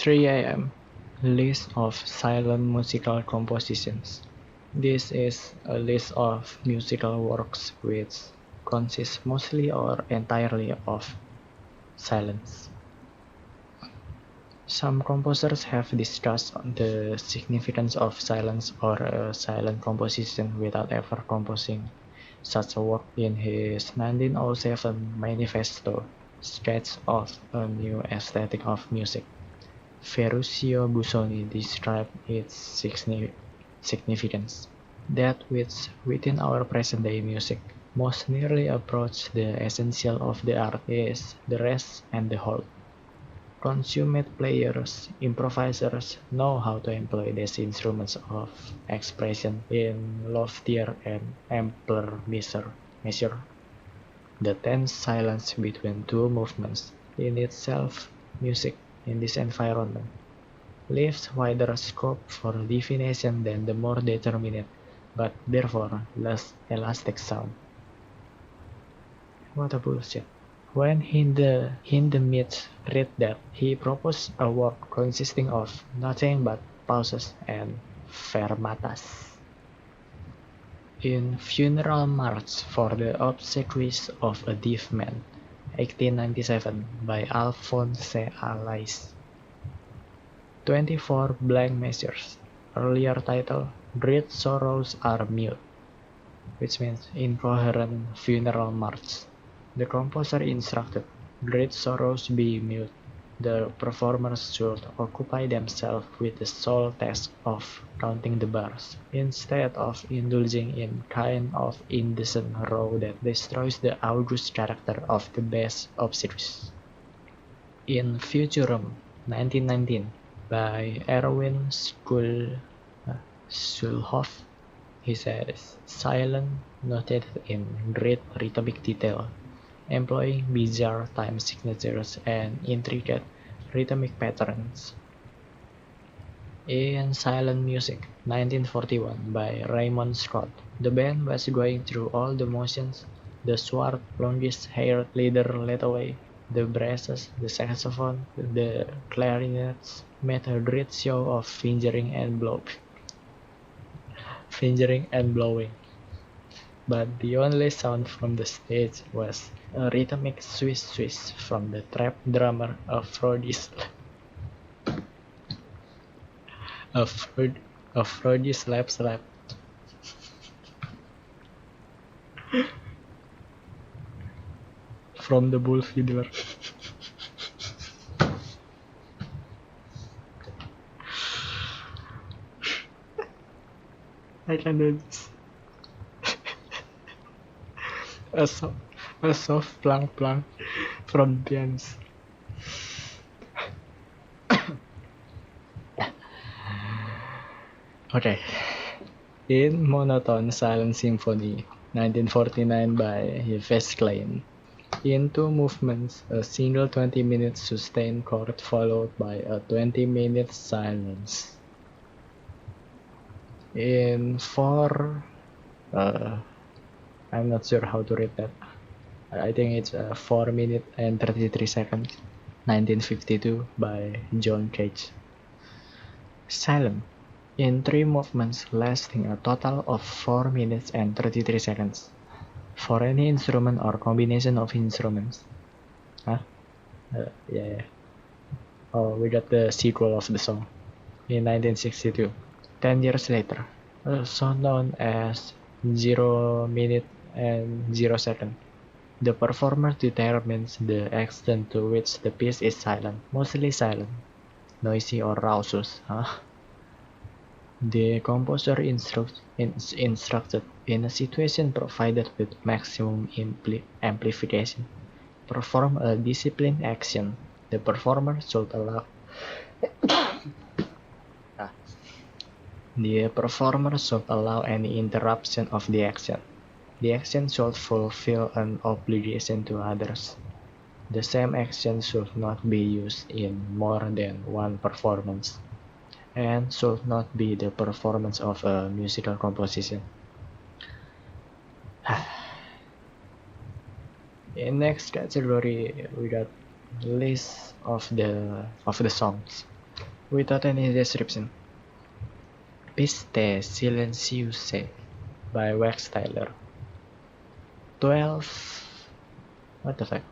3 a.m. List of silent musical compositions. This is a list of musical works which consist mostly or entirely of silence. Some composers have discussed the significance of silence or a silent composition without ever composing such a work in his 1907 manifesto, Sketch of a New Aesthetic of Music. Ferruccio Busoni described its significance. That which, within our present-day music, most nearly approaches the essential of the art is the rest and the whole. Consummate players, improvisers know how to employ these instruments of expression in loftier and ampler measure. The tense silence between two movements, in itself music in this environment, leaves wider scope for divination than the more determinate, but therefore less elastic sound. What a bullshit. When Hindemith read that, he proposed a work consisting of nothing but pauses and fermatas. In Funeral March for the Obsequies of a Deaf Man, 1897, by Alphonse Allais. 24 blank measures. Earlier title, Great Sorrows Are Mute, which means Incoherent Funeral March. The composer instructed, Great sorrows be mute. The performers should occupy themselves with the sole task of counting the bars, instead of indulging in kind of indecent row that destroys the august character of the best obsequies. In Futurum, 1919, by Erwin Schulhoff, he says, silent, noted in great rhythmic detail, employing bizarre time signatures and intricate rhythmic patterns. In Silent Music, 1941, by Raymond Scott, the band was going through all the motions: the swart, longish-haired leader led away, the brasses, the saxophone, the clarinets made a great show of fingering and blowing. But the only sound from the stage was a rhythmic swish-swish from the trap drummer, a Freudy slap from the bull fiddler. I can do this. A, so- a soft plunk from the pianist. Okay. In Monotone Silent Symphony, 1949, by Yves Klein. In two movements, a single 20-minute sustained chord followed by a 20-minute silence. In four, uh, I'm not sure how to read that. I think it's 4 minutes and 33 seconds, 1952, by John Cage. Silent. In three movements lasting a total of 4 minutes and 33 seconds. For any instrument or combination of instruments. Huh? Yeah. Oh, we got the sequel of the song in 1962. 10 years later, a song known as 0 minute and 0 second. The performer determines the extent to which the piece is silent, mostly silent, noisy or raucous. The composer instructed, in a situation provided with maximum amplification, perform a disciplined action. The performer should allow any interruption of the action. The action should fulfill an obligation to others. The same action should not be used in more than one performance, and should not be the performance of a musical composition. In next category, we got list of the songs. without any description. Piste Silencieuse by Wax Tyler. 12. What the fuck?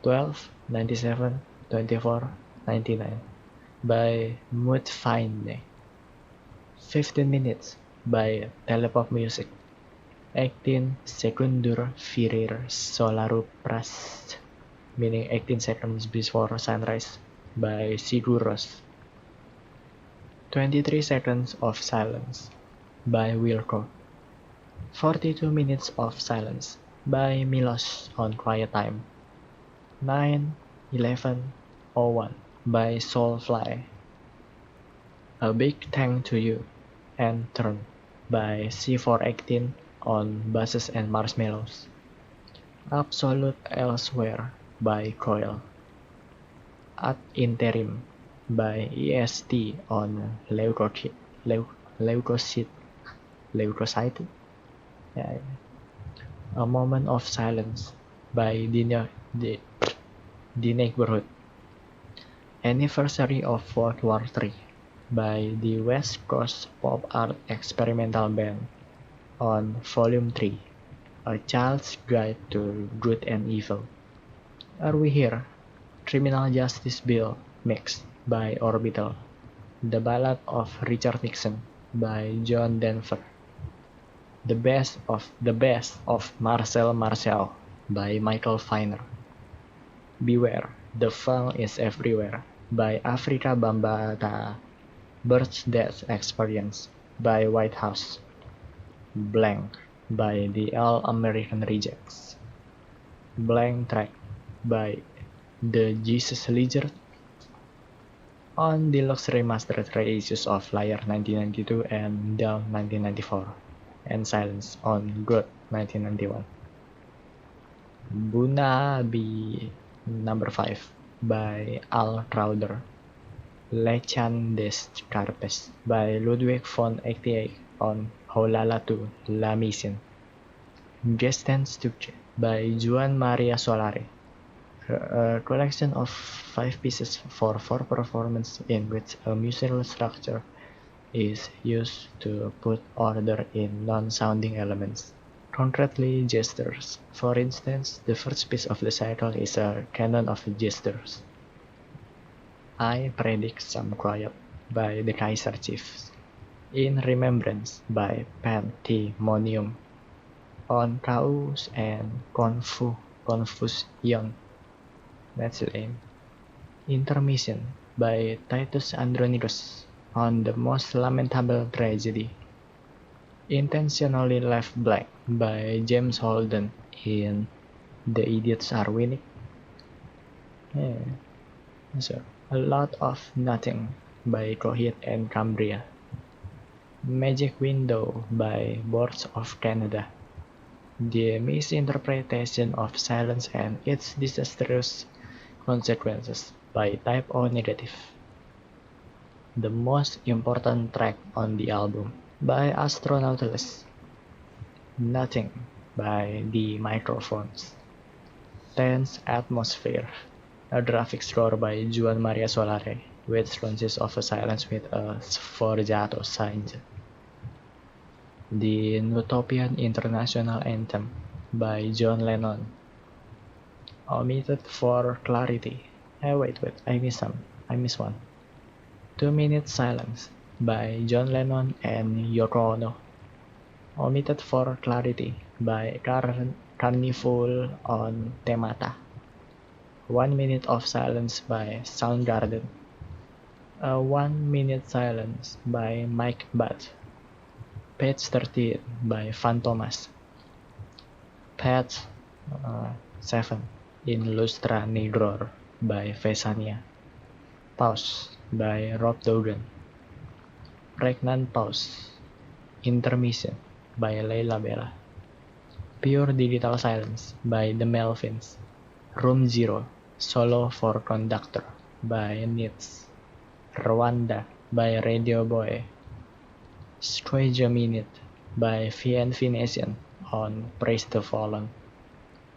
12, 97, 24, 99 by Mudfine. 15 minutes by Telepop Music. 18 Secundur Virir Solaru Pras, meaning 18 seconds before sunrise by Siguros. 23 seconds of silence by Wilco. 42 minutes of silence by Milos on Quiet Time. 9, 11, 01 by Soulfly. A Big Thank to You and Turn by C418 on Buses and Marshmallows. Absolute Elsewhere by Coil. Ad Interim by EST on Leukocyte. Yeah. A Moment of Silence by The Neighborhood. Anniversary of World War III by the West Coast Pop Art Experimental Band on Volume 3, A Child's Guide to Good and Evil. Are We Here? Criminal Justice Bill Mix by Orbital. The Ballad of Richard Nixon by John Denver. The Best of Marcel Marceau by Michael Feiner. Beware, the Funk is Everywhere by Afrika Bambaataa. Birth Death Experience by Whitehouse. Blank by the All American Rejects. Blank Track by The Jesus Lizard. On deluxe remastered reissues of Liar 1992 and Down 1994, and Silence on Good 1991. Bunabi number 5 by Al Crowder. Lechan des Carpes by Ludwig von 88 on Holala 2 La Mission. Gestenstücke by Juan Maria Solari. A collection of 5 pieces for 4 performances in which a musical structure is used to put order in non-sounding elements. Concretely, gestures. For instance, the first piece of the cycle is a canon of gestures. I Predict Some Quiet by the Kaiser Chiefs. In Remembrance by Pandemonium. On Chaos and Confusion. That's lame. Intermission by Titus Andronicus on The Most Lamentable Tragedy. Intentionally Left Black by James Holden in The Idiots Are Winning. So, A Lot of Nothing by Coheed and Cambria. Magic Window by Boards of Canada. The Misinterpretation of Silence and Its Disastrous Consequences by Type O Negative. The Most Important Track on the Album by Astronautless. Nothing by The Microphones. Tense Atmosphere, a graphic score by Juan Maria Solari, which consists of a silence with a sforgiato sign. The Utopian International Anthem by John Lennon. Omitted for clarity. Wait, I missed one. 2 Minute Silence by John Lennon and Yoko Ono. Omitted for clarity by Carnival on Temata. 1 Minute of Silence by Soundgarden. 1 Minute Silence by Mike Butt. Page 13 by Fantomas. Page 7 In Lustra Nigror by Vesania. Pause by Rob Dogan. Pregnant Pause. Intermission by Leila Bella. Pure Digital Silence by The Melvins. Room Zero, Solo for Conductor by Nits. Rwanda by Radio Boy. Squeeze a Minute by VNV Nation on Praise the Fallen.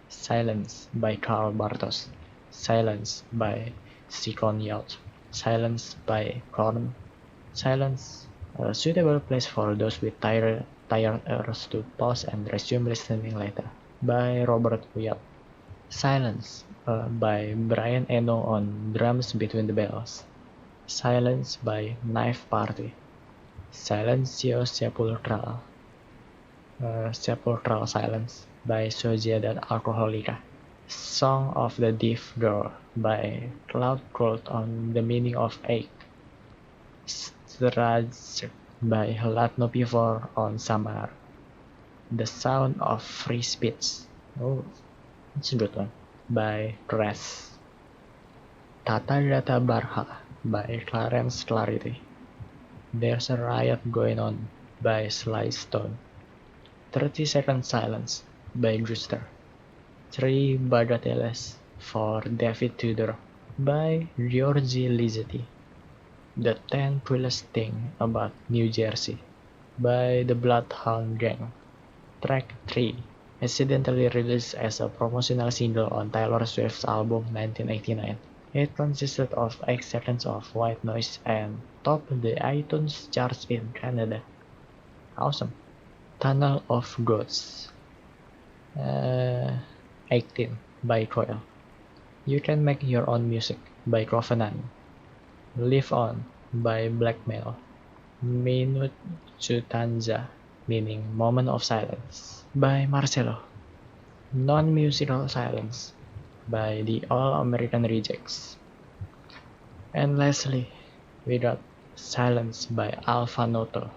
Silence by Karl Bartos. Silence by Sikon Yacht. Silence by Korn. Silence, a suitable place for those with tired ears to pause and resume listening later, by Robert Wyatt. Silence, by Brian Eno on drums between the bells. Silence by Knife Party. Silencio Sepulcral. Sepulchral Silence by Sociedad Alcohólica. Song of the Deaf Girl by Cloud Cult on the Meaning of Ache. Strajk by Latno Pivor on Samar. The Sound of Free Speech. Oh, it's a good one. By Crass. Tata Data Barha by Clarence Clarity. There's a Riot Going On by Sly Stone. 30-Second Silence by Brewster. 3 Bagatelles for David Tudor by Giorgi Ligeti. The 10 Coolest Thing About New Jersey by the Bloodhound Gang. Track 3, accidentally released as a promotional single on Taylor Swift's album 1989. It consisted of 8 seconds of white noise and topped the iTunes charts in Canada. Awesome. Tunnel of Gods. 18 by Coil. You Can Make Your Own Music by Covenant. Live On by Blackmail. Minute Chutanza, meaning Moment of Silence, by Marcelo. Non-Musical Silence by the All American Rejects. And lastly, we got Silence by Alpha Noto.